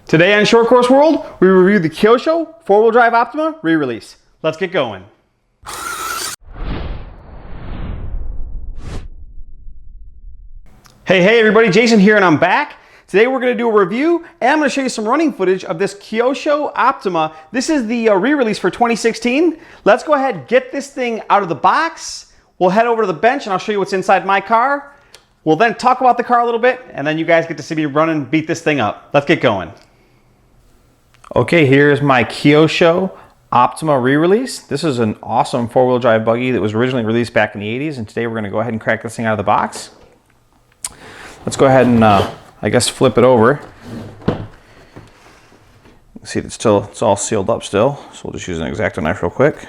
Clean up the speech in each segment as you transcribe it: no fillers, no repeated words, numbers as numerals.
Today on Short Course World, we review the Kyosho 4-wheel drive Optima re-release. Let's get going. Hey everybody, Jason here and I'm back. Today we're going to do a review and I'm going to show you some running footage of this Kyosho Optima. This is the re-release for 2016. Let's go ahead and get this thing out of the box. We'll head over to the bench and I'll show you what's inside my car. We'll then talk about the car a little bit and then you guys get to see me run and beat this thing up. Let's get going. Okay, here's my Kyosho Optima re-release. This is an awesome 4-wheel drive buggy that was originally released back in the 80s, and today we're going to go ahead and crack this thing out of the box. Let's go ahead and I guess flip it over. See, it's all sealed up still, so we'll just use an X-Acto knife real quick.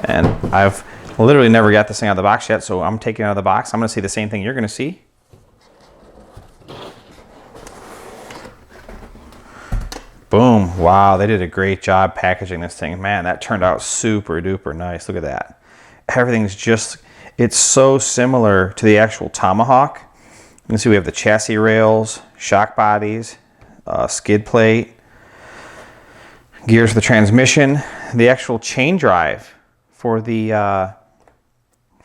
And I've literally never got this thing out of the box yet, so I'm taking it out of the box. I'm going to see the same thing you're going to see. Boom. Wow, they did a great job packaging this thing. Man, that turned out super duper nice. Look at that. Everything's just, it's so similar to the actual Tomahawk. You can see we have the chassis rails, shock bodies, skid plate, gears for the transmission, the actual chain drive for the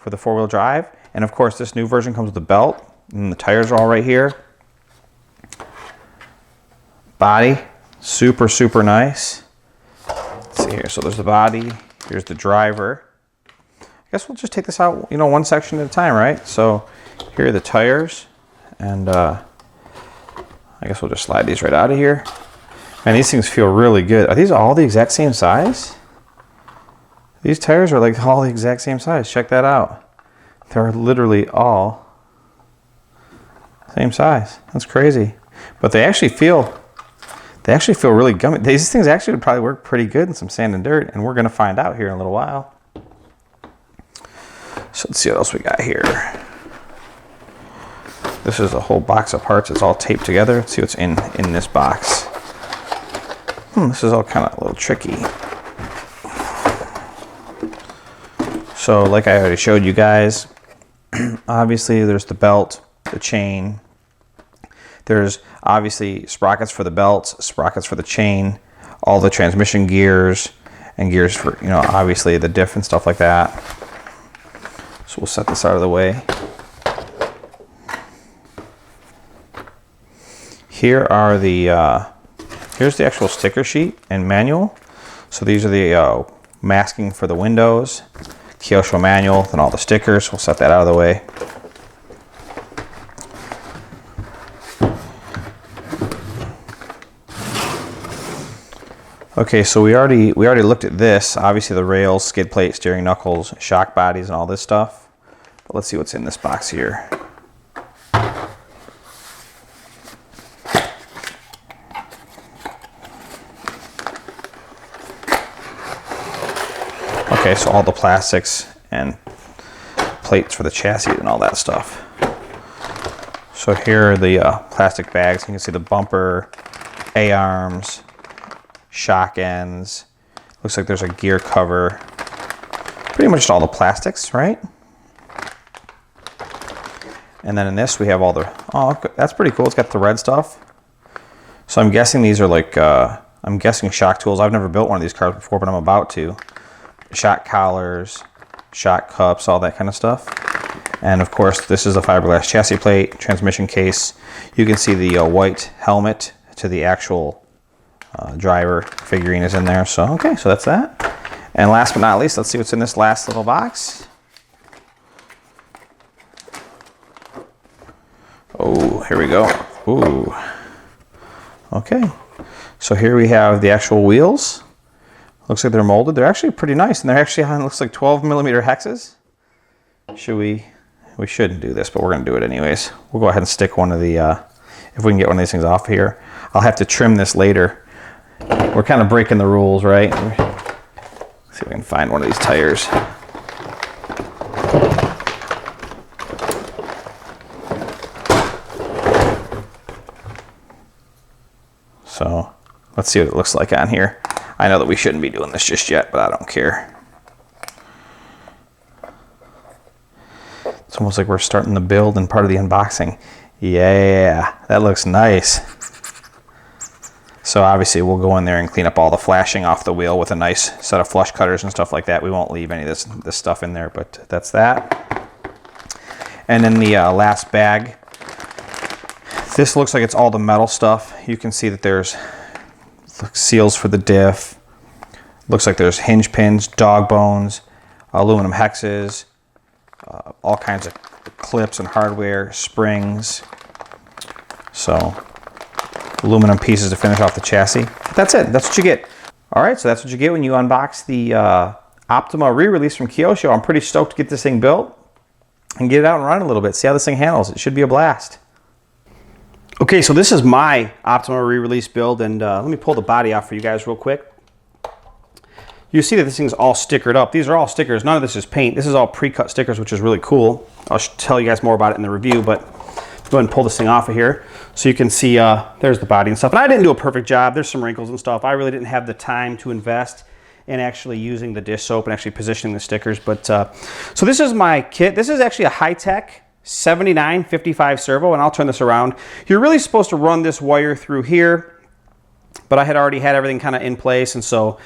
4-wheel drive, and of course this new version comes with a belt, and the tires are all right here. Body, super nice. Let's see here, so there's the body, here's the driver. I guess we'll just take this out, you know, one section at a time, right? So here are the tires, and I guess we'll just slide these right out of here. Man, these things feel really good. Are these all the exact same size? These tires are like all the exact same size. Check that out. They're literally all same size. That's crazy. But they actually feel really gummy. These things actually would probably work pretty good in some sand and dirt, and we're going to find out here in a little while. So let's see what else we got here. This is a whole box of parts. It's all taped together. Let's see what's in this box. This is all kind of a little tricky. So like I already showed you guys, obviously there's the belt, the chain. There's obviously sprockets for the belts, sprockets for the chain, all the transmission gears, and gears for, you know, obviously the diff and stuff like that. So we'll set this out of the way. Here are the, here's the actual sticker sheet and manual. So these are the masking for the windows. Kyosho manual, then all the stickers. We'll set that out of the way. Okay, so we already looked at this. Obviously the rails, skid plate, steering knuckles, shock bodies, and all this stuff. But let's see what's in this box here. Okay, so all the plastics and plates for the chassis and all that stuff. So here are the plastic bags. You can see the bumper, A-arms, shock ends. Looks like there's a gear cover. Pretty much all the plastics, right? And then in this we have all the, oh, that's pretty cool. It's got the red stuff. So I'm guessing these are like, I'm guessing shock tools. I've never built one of these cars before, but I'm about to. Shock collars, shock cups, all that kind of stuff. And of course, this is the fiberglass chassis plate, transmission case. You can see the white helmet to the actual driver figurine is in there. So, okay, so that's that. And last but not least, let's see what's in this last little box. Oh, here we go. Ooh. Okay, so here we have the actual wheels. Looks like they're molded. They're actually pretty nice, and they're actually on, looks like 12mm hexes. We shouldn't do this, but we're going to do it anyways. We'll go ahead and stick one of the, if we can get one of these things off here. I'll have to trim this later. We're kind of breaking the rules, right? Let's see if we can find one of these tires. So let's see what it looks like on here. I know that we shouldn't be doing this just yet, but I don't care. It's almost like we're starting the build and part of the unboxing. Yeah, that looks nice. So obviously we'll go in there and clean up all the flashing off the wheel with a nice set of flush cutters and stuff like that. We won't leave any of this stuff in there, but that's that. And then the last bag. This looks like it's all the metal stuff. You can see that there's seals for the diff. Looks like there's hinge pins, dog bones, aluminum hexes, all kinds of clips and hardware, springs. So aluminum pieces to finish off the chassis. That's it. That's what you get. All right, so that's what you get when you unbox the Optima re-release from Kyosho. I'm pretty stoked to get this thing built and get it out and run a little bit. See how this thing handles. It should be a blast. Okay, so this is my Optima re-release build, and let me pull the body off for you guys real quick. You see that this thing's all stickered up. These are all stickers. None of this is paint. This is all pre-cut stickers, which is really cool. I'll tell you guys more about it in the review, but go ahead and pull this thing off of here so you can see there's the body and stuff. And I didn't do a perfect job. There's some wrinkles and stuff. I really didn't have the time to invest in actually using the dish soap and actually positioning the stickers. But so this is my kit. This is actually a high-tech 7955 servo, and I'll turn this around. You're really supposed to run this wire through here, but I had already had everything kind of in place, and so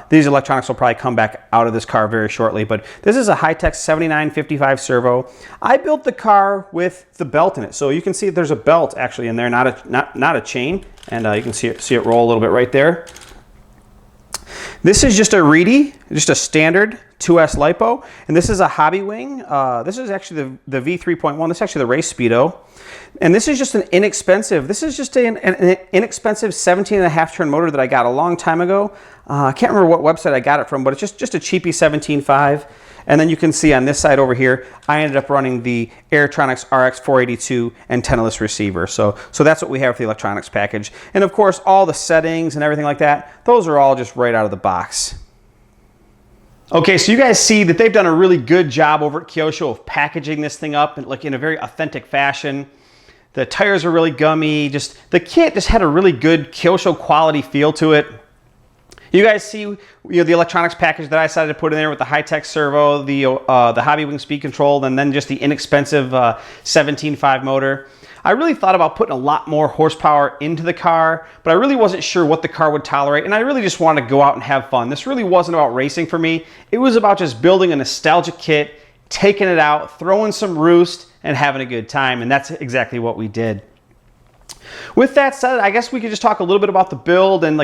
these electronics will probably come back out of this car very shortly. But this is a high-tech 7955 servo. I built the car with the belt in it, so you can see there's a belt actually in there, not a chain, and you can see it roll a little bit right there. This is just a Reedy, just a standard 2S LiPo, and this is a hobby wing. This is actually the V3.1. This is actually the race speedo, and this is just an inexpensive. This is just an inexpensive 17.5 turn motor that I got a long time ago. I can't remember what website I got it from, but it's just a cheapy 17.5. And then you can see on this side over here, I ended up running the Airtronics RX 482 antennaless receiver. So that's what we have for the electronics package. And of course, all the settings and everything like that, those are all just right out of the box. Okay, so you guys see that they've done a really good job over at Kyosho of packaging this thing up in a very authentic fashion. The tires are really gummy. The kit just had a really good Kyosho quality feel to it. You guys see the electronics package that I decided to put in there with the high-tech servo, the hobby wing speed control, and then just the inexpensive 17.5 motor. I really thought about putting a lot more horsepower into the car, but I really wasn't sure what the car would tolerate, and I really just wanted to go out and have fun. This really wasn't about racing for me. It was about just building a nostalgic kit, taking it out, throwing some roost, and having a good time, and that's exactly what we did. With that said, I guess we could just talk a little bit about the build and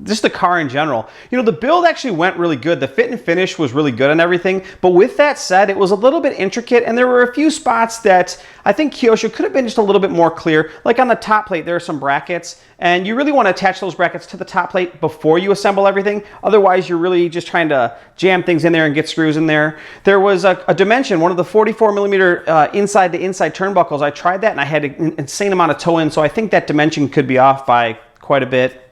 just the car in general. The build actually went really good. The fit and finish was really good and everything. But with that said, it was a little bit intricate, and there were a few spots that I think Kyosho could have been just a little bit more clear. Like on the top plate, there are some brackets, and you really want to attach those brackets to the top plate before you assemble everything. Otherwise, you're really just trying to jam things in there and get screws in there. There was a dimension, one of the 44 millimeter inside to inside turnbuckles. I tried that, and I had an insane amount of toe in, so I think that dimension could be off by quite a bit.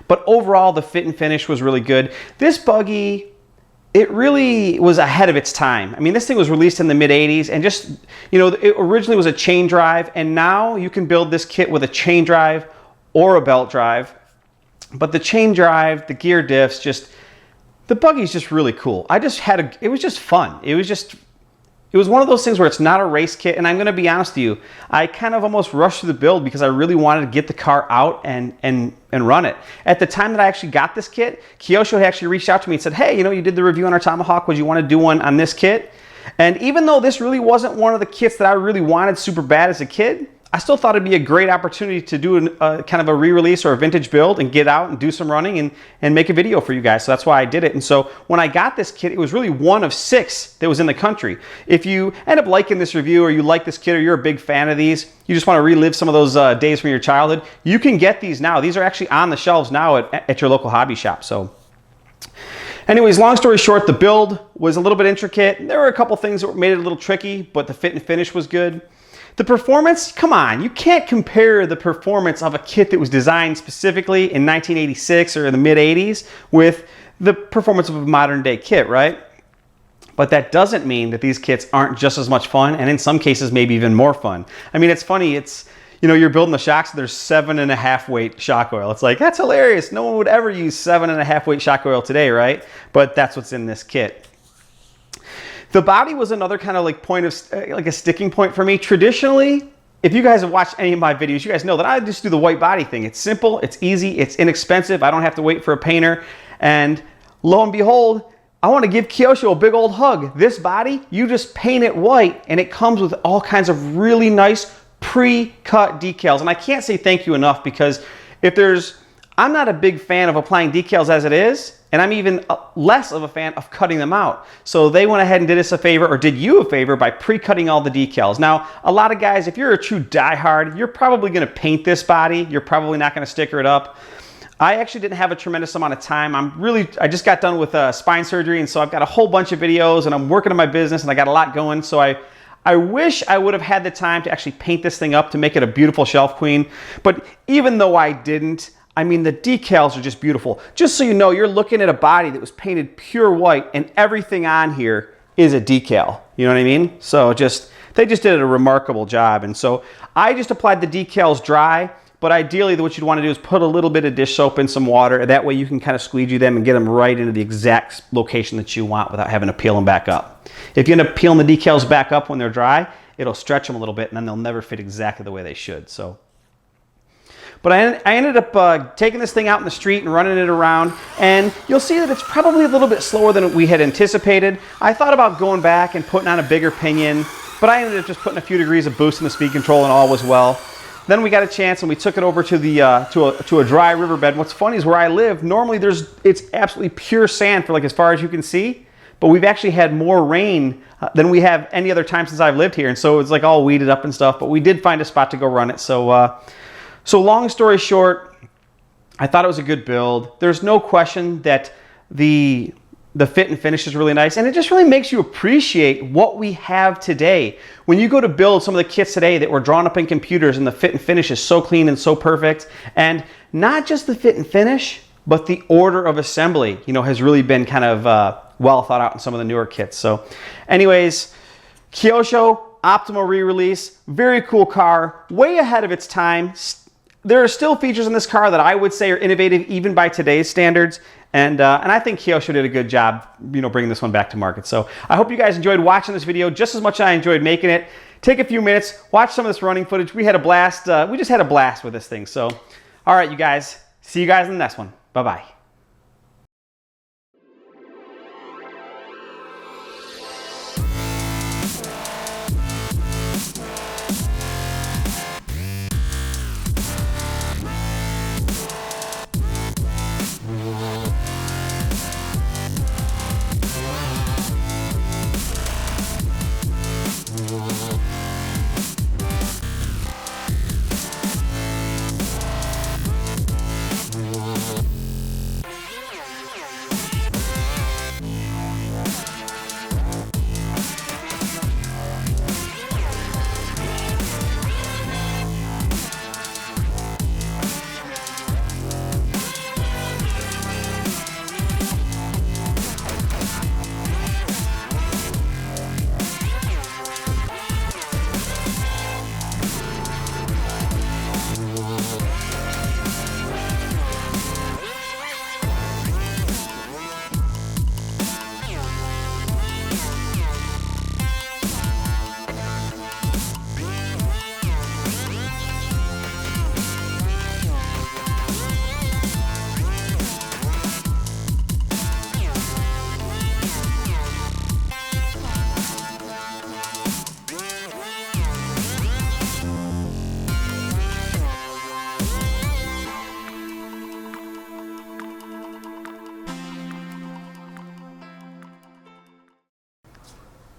But overall, the fit and finish was really good. This buggy, it really was ahead of its time. I mean, this thing was released in the mid-80s, and it originally was a chain drive, and now you can build this kit with a chain drive or a belt drive. But the chain drive, the gear diffs, the buggy's just really cool. It was just fun. It was one of those things where it's not a race kit, and I'm going to be honest with you, I kind of almost rushed through the build because I really wanted to get the car out and run it. At the time that I actually got this kit, Kyosho had actually reached out to me and said, hey, you did the review on our Tomahawk, would you want to do one on this kit? And even though this really wasn't one of the kits that I really wanted super bad as a kid, I still thought it'd be a great opportunity to do kind of a re-release or a vintage build and get out and do some running and make a video for you guys. So that's why I did it. And so when I got this kit, it was really one of 6 that was in the country. If you end up liking this review, or you like this kit, or you're a big fan of these, you just want to relive some of those days from your childhood, you can get these now. These are actually on the shelves now at your local hobby shop. So anyways, long story short, the build was a little bit intricate. There were a couple things that made it a little tricky, but the fit and finish was good. The performance, come on, you can't compare the performance of a kit that was designed specifically in 1986 or in the mid-80s with the performance of a modern day kit, right? But that doesn't mean that these kits aren't just as much fun, and in some cases maybe even more fun. I mean, it's funny, you're building the shocks, there's 7.5 weight shock oil. It's like, that's hilarious. No one would ever use 7.5 weight shock oil today, right? But that's what's in this kit. The body was another kind of like point of like a sticking point for me. Traditionally, if you guys have watched any of my videos, you guys know that I just do the white body thing. It's simple, it's easy, it's inexpensive. I don't have to wait for a painter. And lo and behold, I want to give Kyosho a big old hug. This body, you just paint it white and it comes with all kinds of really nice pre-cut decals. And I can't say thank you enough, because I'm not a big fan of applying decals as it is, and I'm even less of a fan of cutting them out. So they went ahead and did us a favor, or did you a favor, by pre-cutting all the decals. Now, a lot of guys, if you're a true diehard, you're probably gonna paint this body. You're probably not gonna sticker it up. I actually didn't have a tremendous amount of time. I just got done with spine surgery, and so I've got a whole bunch of videos, and I'm working on my business, and I got a lot going. So I wish I would have had the time to actually paint this thing up to make it a beautiful shelf queen. But even though I didn't, I mean, the decals are just beautiful. Just so you know, you're looking at a body that was painted pure white, and everything on here is a decal. You know what I mean? So they just did a remarkable job. And so I just applied the decals dry. But ideally, what you'd want to do is put a little bit of dish soap in some water. That way you can kind of squeegee them and get them right into the exact location that you want without having to peel them back up. If you end up peeling the decals back up when they're dry, it'll stretch them a little bit, and then they'll never fit exactly the way they should. But I ended up taking this thing out in the street and running it around, and you'll see that it's probably a little bit slower than we had anticipated. I thought about going back and putting on a bigger pinion, but I ended up just putting a few degrees of boost in the speed control, and all was well. Then we got a chance and we took it over to a dry riverbed. What's funny is where I live, normally it's absolutely pure sand for like as far as you can see, but we've actually had more rain than we have any other time since I've lived here, and so it's like all weeded up and stuff. But we did find a spot to go run it. So long story short, I thought it was a good build. There's no question that the fit and finish is really nice, and it just really makes you appreciate what we have today. When you go to build some of the kits today that were drawn up in computers, and the fit and finish is so clean and so perfect, and not just the fit and finish, but the order of assembly, has really been kind of well thought out in some of the newer kits. So anyways, Kyosho Optima re-release, very cool car, way ahead of its time. There are still features in this car that I would say are innovative even by today's standards. And I think Kyosho did a good job, bringing this one back to market. So I hope you guys enjoyed watching this video just as much as I enjoyed making it. Take a few minutes, watch some of this running footage. We had a blast. We just had a blast with this thing. So, all right, you guys. See you guys in the next one. Bye-bye.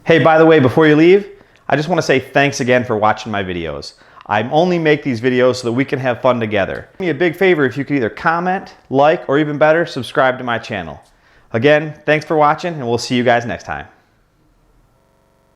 Hey, by the way, before you leave, I just want to say thanks again for watching my videos. I only make these videos so that we can have fun together. Do me a big favor if you could either comment, like, or even better, subscribe to my channel. Again, thanks for watching, and we'll see you guys next time.